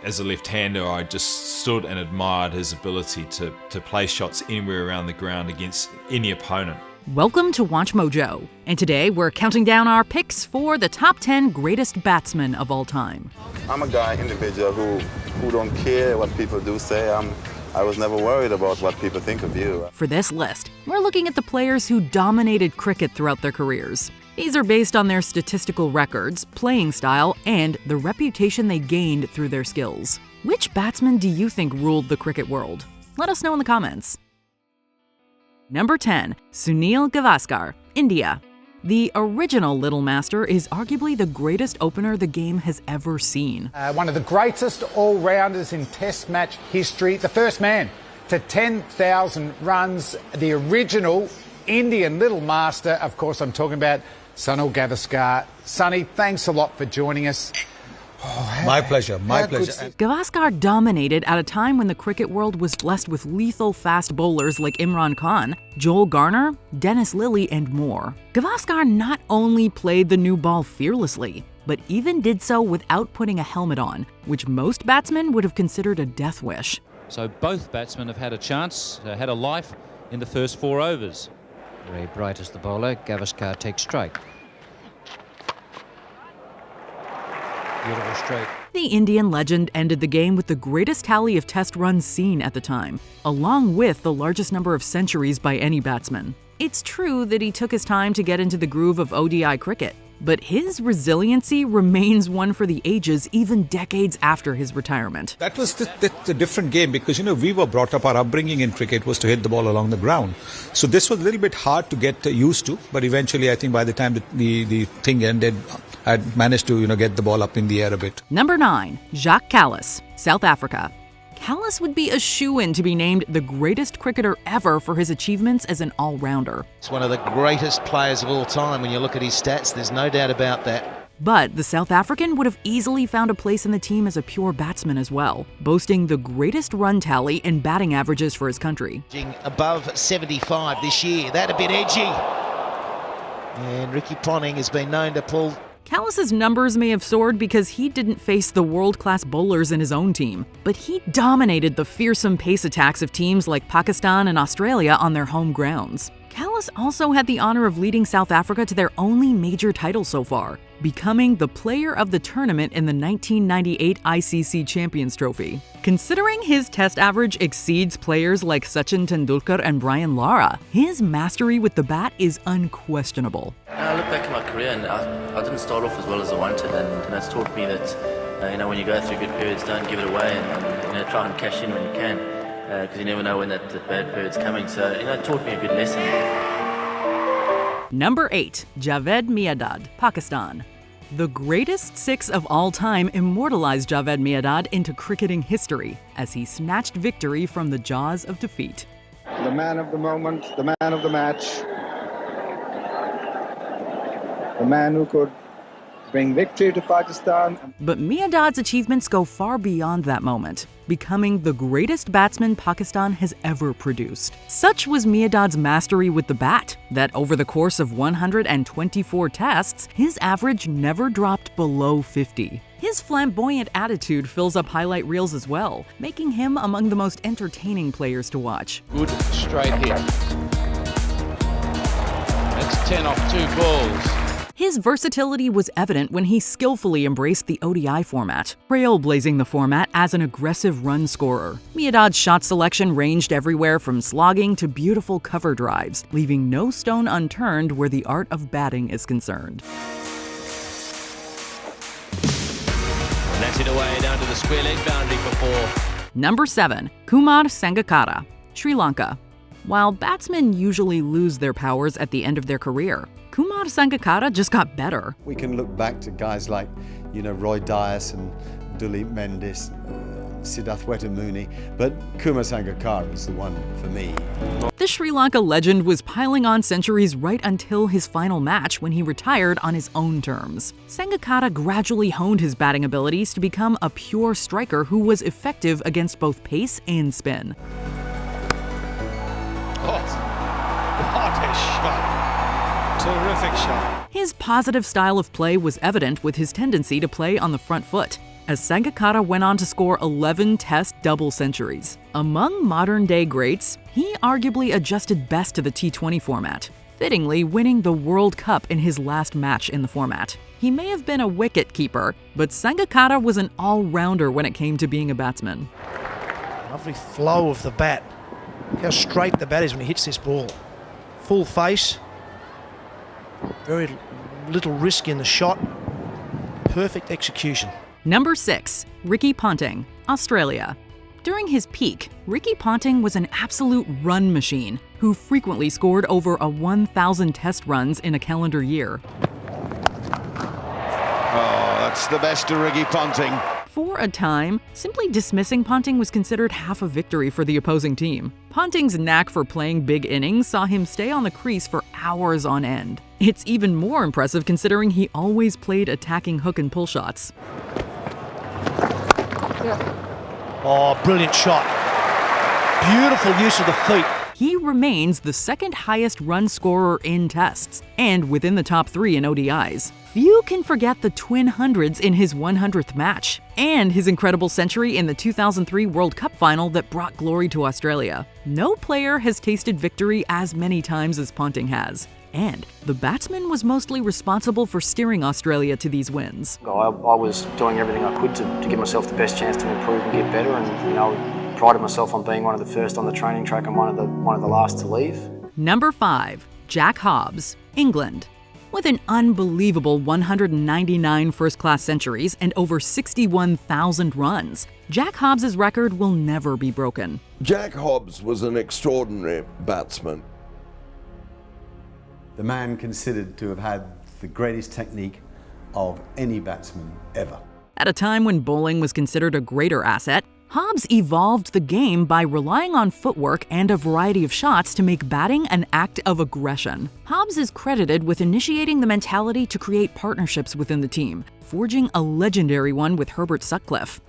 As a left-hander, I just stood and admired his ability to play shots anywhere around the ground against any opponent. Welcome to Watch Mojo, and today we're counting down our picks for the top 10 greatest batsmen of all time. I'm a guy, individual, who don't care what people do say. I was never worried about what people think of you. For this list, we're looking at the players who dominated cricket throughout their careers. These are based on their statistical records, playing style, and the reputation they gained through their skills. Which batsman do you think ruled the cricket world? Let us know in the comments. Number 10. Sunil Gavaskar, India. The original Little Master is arguably the greatest opener the game has ever seen. One of the greatest all-rounders in Test match history. The first man to 10,000 runs. The original Indian Little Master. Of course, I'm talking about Sunil Gavaskar. Sonny, thanks a lot for joining us. My pleasure. Gavaskar dominated at a time when the cricket world was blessed with lethal fast bowlers like Imran Khan, Joel Garner, Dennis Lillee, and more. Gavaskar not only played the new ball fearlessly, but even did so without putting a helmet on, which most batsmen would have considered a death wish. So both batsmen have had a chance, had a life in the first 4 overs. Very bright as the bowler, Gavaskar takes strike. Beautiful stroke. The Indian legend ended the game with the greatest tally of test runs seen at the time, along with the largest number of centuries by any batsman. It's true that he took his time to get into the groove of ODI cricket, but his resiliency remains one for the ages even decades after his retirement. That was the different game because, we were brought up, our upbringing in cricket was to hit the ball along the ground. So this was a little bit hard to get used to, but eventually I think by the time the thing ended, I managed to, get the ball up in the air a bit. Number 9. Jacques Kallis, South Africa. Kallis would be a shoo-in to be named the greatest cricketer ever for his achievements as an all-rounder. It's one of the greatest players of all time when you look at his stats, there's no doubt about that. But the South African would have easily found a place in the team as a pure batsman as well, boasting the greatest run tally and batting averages for his country. Above 75 this year, that a bit edgy. And Ricky Ponting has been known to pull. Kallis's numbers may have soared because he didn't face the world-class bowlers in his own team, but he dominated the fearsome pace attacks of teams like Pakistan and Australia on their home grounds. Kallis also had the honor of leading South Africa to their only major title so far, becoming the player of the tournament in the 1998 ICC Champions Trophy. Considering his test average exceeds players like Sachin Tendulkar and Brian Lara, his mastery with the bat is unquestionable. I look back at my career and I didn't start off as well as I wanted, and it's taught me that when you go through good periods, don't give it away and try and cash in when you can. Because you never know when that bad period's coming. So, it taught me a good lesson. Number 8. Javed Miandad, Pakistan. The greatest 6 of all time immortalized Javed Miandad into cricketing history as he snatched victory from the jaws of defeat. The man of the moment, the man of the match, the man who could bring victory to Pakistan. But Miandad's achievements go far beyond that moment, becoming the greatest batsman Pakistan has ever produced. Such was Miandad's mastery with the bat that over the course of 124 tests, his average never dropped below 50. His flamboyant attitude fills up highlight reels as well, making him among the most entertaining players to watch. Good straight hit. That's 10 off 2 balls. His versatility was evident when he skillfully embraced the ODI format, trailblazing the format as an aggressive run scorer. Miandad's shot selection ranged everywhere from slogging to beautiful cover drives, leaving no stone unturned where the art of batting is concerned. And that's it away down to the square leg boundary for 4. Number 7. Kumar Sangakkara, Sri Lanka. While batsmen usually lose their powers at the end of their career, Kumar Sangakkara just got better. We can look back to guys like, Roy Dias and Duleep Mendis, Siddharth Wetamoony, but Kumar Sangakkara is the one for me. The Sri Lanka legend was piling on centuries right until his final match when he retired on his own terms. Sangakkara gradually honed his batting abilities to become a pure striker who was effective against both pace and spin. What a shot. Terrific shot. His positive style of play was evident with his tendency to play on the front foot. as Sangakkara went on to score 11 Test double centuries. Among modern-day greats, he arguably adjusted best to the T20 format, fittingly winning the World Cup in his last match in the format. He may have been a wicket-keeper, but Sangakkara was an all-rounder when it came to being a batsman. Lovely flow of the bat. Look how straight the bat is when he hits this ball. Full face. Very little risk in the shot. Perfect execution. Number 6. Ricky Ponting, Australia. During his peak, Ricky Ponting was an absolute run machine who frequently scored over 1,000 Test runs in a calendar year. Oh, that's the best of Ricky Ponting. For a time, simply dismissing Ponting was considered half a victory for the opposing team. Ponting's knack for playing big innings saw him stay on the crease for hours on end. It's even more impressive considering he always played attacking hook and pull shots. Oh, brilliant shot. Beautiful use of the feet. He remains the second highest run scorer in Tests, and within the top 3 in ODIs. Few can forget the twin hundreds in his 100th match, and his incredible century in the 2003 World Cup final that brought glory to Australia. No player has tasted victory as many times as Ponting has. And the batsman was mostly responsible for steering Australia to these wins. I was doing everything I could to give myself the best chance to improve and get better, and prided myself on being one of the first on the training track and one of the last to leave. Number 5. Jack Hobbs, England. With an unbelievable 199 first-class centuries and over 61,000 runs, Jack Hobbs' record will never be broken. Jack Hobbs was an extraordinary batsman. The man considered to have had the greatest technique of any batsman ever. At a time when bowling was considered a greater asset, Hobbs evolved the game by relying on footwork and a variety of shots to make batting an act of aggression. Hobbs is credited with initiating the mentality to create partnerships within the team, forging a legendary one with Herbert Sutcliffe.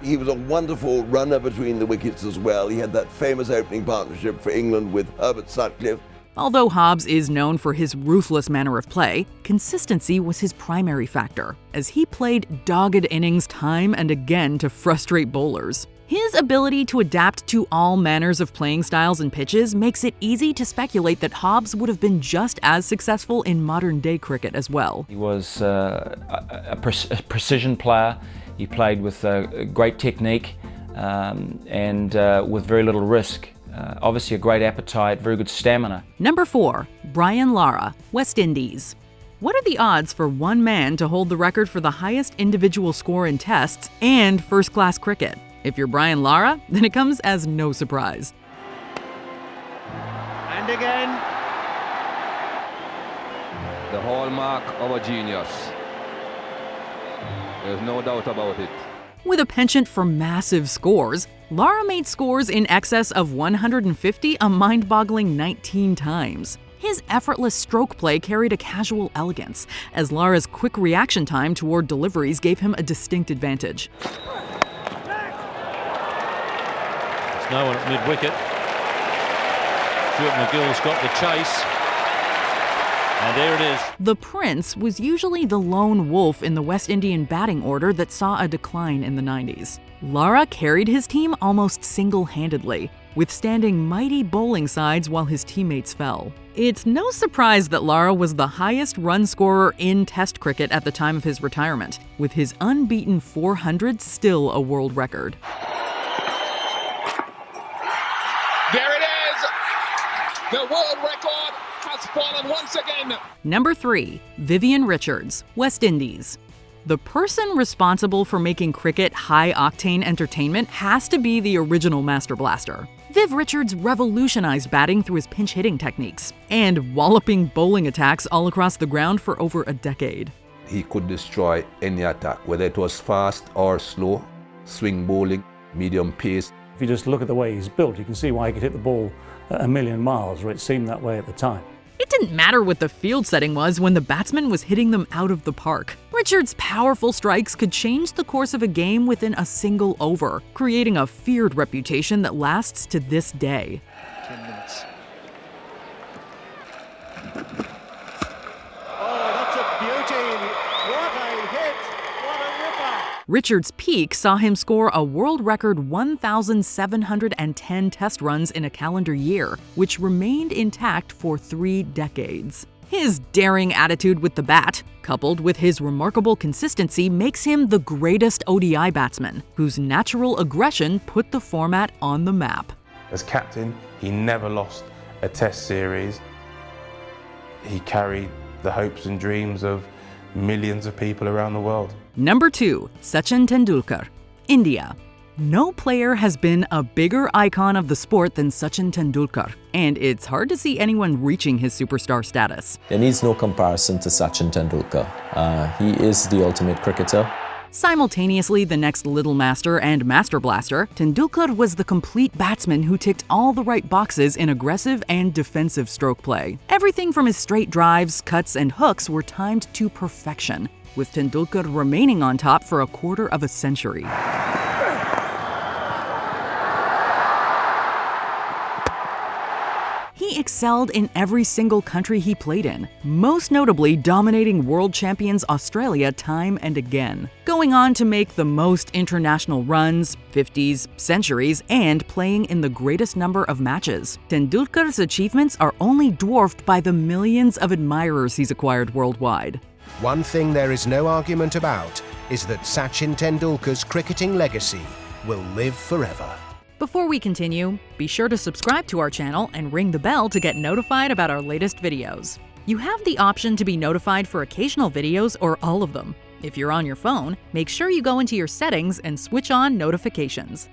He was a wonderful runner between the wickets as well. He had that famous opening partnership for England with Herbert Sutcliffe. Although Hobbs is known for his ruthless manner of play, consistency was his primary factor, as he played dogged innings time and again to frustrate bowlers. His ability to adapt to all manners of playing styles and pitches makes it easy to speculate that Hobbs would have been just as successful in modern-day cricket as well. He was a precision player. He played with great technique and with very little risk. Obviously a great appetite, very good stamina. Number 4. Brian Lara, West Indies. What are the odds for one man to hold the record for the highest individual score in Tests and first-class cricket? If you're Brian Lara, then it comes as no surprise. And again, the hallmark of a genius. There's no doubt about it. With a penchant for massive scores, Lara made scores in excess of 150 a mind-boggling 19 times. His effortless stroke play carried a casual elegance, as Lara's quick reaction time toward deliveries gave him a distinct advantage. There's no one at mid-wicket. Stuart McGill's got the chase. And there it is. The Prince was usually the lone wolf in the West Indian batting order that saw a decline in the 90s. Lara carried his team almost single-handedly, withstanding mighty bowling sides while his teammates fell. It's no surprise that Lara was the highest run scorer in Test cricket at the time of his retirement, with his unbeaten 400 still a world record. There it is! The world record has fallen once again. Number 3. Vivian Richards, West Indies. The person responsible for making cricket high-octane entertainment has to be the original Master Blaster. Viv Richards revolutionized batting through his pinch-hitting techniques and walloping bowling attacks all across the ground for over a decade. He could destroy any attack, whether it was fast or slow, swing bowling, medium pace. If you just look at the way he's built, you can see why he could hit the ball at 1,000,000 miles, or it seemed that way at the time. It didn't matter what the field setting was when the batsman was hitting them out of the park. Richards' powerful strikes could change the course of a game within a single over, creating a feared reputation that lasts to this day. 10 minutes. Oh, that's a beauty. What a hit. What a ripper. Richard's peak saw him score a world record 1,710 test runs in a calendar year, which remained intact for 3 decades. His daring attitude with the bat, coupled with his remarkable consistency, makes him the greatest ODI batsman, whose natural aggression put the format on the map. As captain, he never lost a test series. He carried the hopes and dreams of millions of people around the world. Number 2, Sachin Tendulkar, India. No player has been a bigger icon of the sport than Sachin Tendulkar, and it's hard to see anyone reaching his superstar status. There needs no comparison to Sachin Tendulkar. He is the ultimate cricketer. Simultaneously the next Little Master and Master Blaster, Tendulkar was the complete batsman who ticked all the right boxes in aggressive and defensive stroke play. Everything from his straight drives, cuts, and hooks were timed to perfection, with Tendulkar remaining on top for a quarter of a century. He excelled in every single country he played in, most notably dominating world champions Australia time and again, going on to make the most international runs, 50s, centuries, and playing in the greatest number of matches. Tendulkar's achievements are only dwarfed by the millions of admirers he's acquired worldwide. One thing there is no argument about is that Sachin Tendulkar's cricketing legacy will live forever. Before we continue, be sure to subscribe to our channel and ring the bell to get notified about our latest videos. You have the option to be notified for occasional videos or all of them. If you're on your phone, make sure you go into your settings and switch on notifications.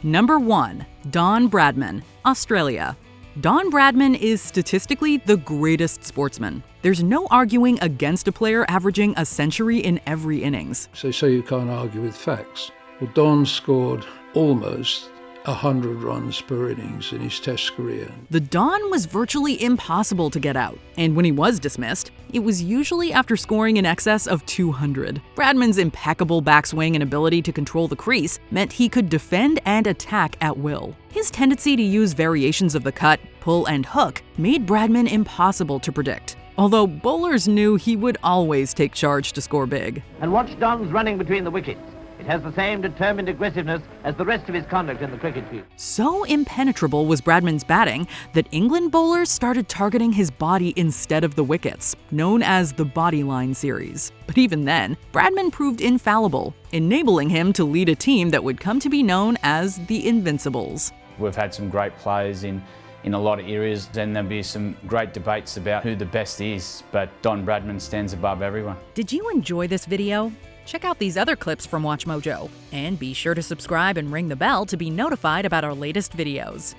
Number 1, Don Bradman, Australia. Don Bradman is statistically the greatest sportsman. There's no arguing against a player averaging a century in every innings. So you can't argue with facts. Well, Don scored almost 100 runs per innings in his Test career. The Don was virtually impossible to get out, and when he was dismissed, it was usually after scoring in excess of 200. Bradman's impeccable backswing and ability to control the crease meant he could defend and attack at will. His tendency to use variations of the cut, pull, and hook made Bradman impossible to predict, although bowlers knew he would always take charge to score big. And watch Don's running between the wickets. It has the same determined aggressiveness as the rest of his conduct in the cricket field. So impenetrable was Bradman's batting that England bowlers started targeting his body instead of the wickets, known as the bodyline series. But even then, Bradman proved infallible, enabling him to lead a team that would come to be known as the Invincibles. We've had some great players in a lot of areas, and there'll be some great debates about who the best is, but Don Bradman stands above everyone. Did you enjoy this video? Check out these other clips from WatchMojo, and be sure to subscribe and ring the bell to be notified about our latest videos.